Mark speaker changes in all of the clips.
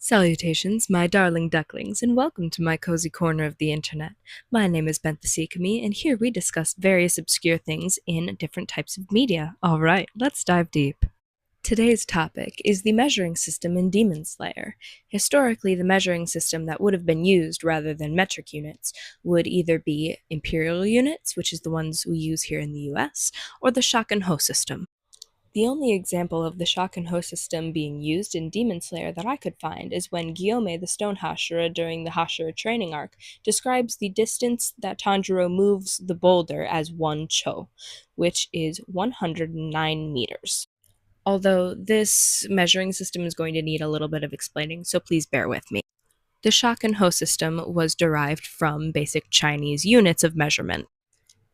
Speaker 1: Salutations, my darling ducklings, and welcome to my cozy corner of the internet. My name is Bentha Sikami, and here we discuss various obscure things in different types of media. Alright, let's dive deep. Today's topic is the measuring system in Demon Slayer. Historically, the measuring system that would have been used rather than metric units would either be imperial units, which is the ones we use here in the US, or the Shakunho system. The only example of the Shakunho system being used in Demon Slayer that I could find is when Gyome the Stone Hashira during the Hashira training arc describes the distance that Tanjiro moves the boulder as 1 cho, which is 109 meters. Although this measuring system is going to need a little bit of explaining, so please bear with me. The Shakunho system was derived from basic Chinese units of measurement.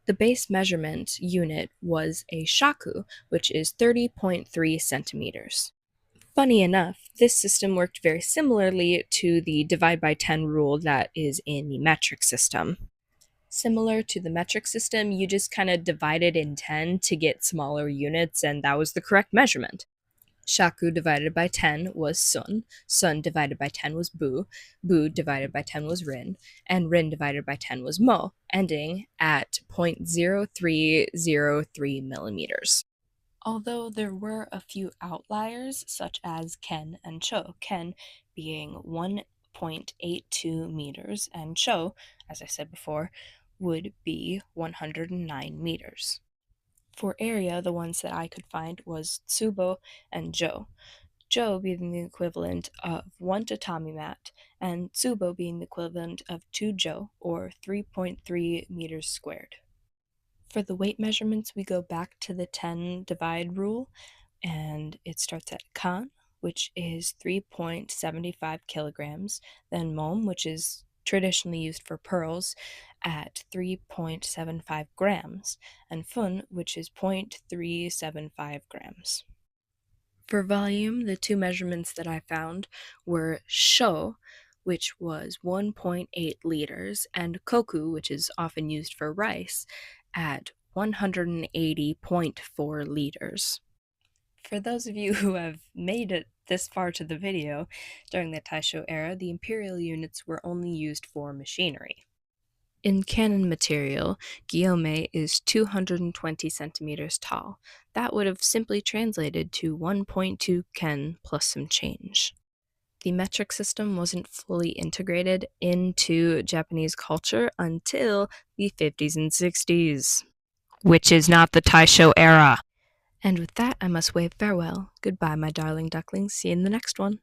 Speaker 1: The base measurement unit was a shaku, which is 30.3 centimeters. Funny enough, this system worked very similarly to the divide by 10 rule that is in the metric system. Similar to the metric system, you just kind of divided in 10 to get smaller units, and that was the correct measurement. Shaku divided by 10 was Sun, Sun divided by 10 was Bu, Bu divided by 10 was Rin, and Rin divided by 10 was Mo, ending at 0.0303 millimeters. Although there were a few outliers, such as Ken and Cho, Ken being 1.82 meters, and Cho, as I said before, would be 109 meters. For area, the ones that I could find was Tsubo and Jo. Jo being the equivalent of 1 tatami mat, and Tsubo being the equivalent of 2 Jo, or 3.3 meters squared. For the weight measurements, we go back to the 10 divide rule, and it starts at Kan, which is 3.75 kilograms, then Mom, which is traditionally used for pearls, at 3.75 grams, and Fun, which is 0.375 grams. For volume, the two measurements that I found were Sho, which was 1.8 liters, and Koku, which is often used for rice, at 180.4 liters. For those of you who have made it this far to the video, during the Taisho era, the imperial units were only used for machinery. In canon material, Gyome is 220 centimeters tall. That would have simply translated to 1.2 ken plus some change. The metric system wasn't fully integrated into Japanese culture until the 50s and 60s, which is not the Taisho era. And with that, I must wave farewell. Goodbye, my darling ducklings. See you in the next one.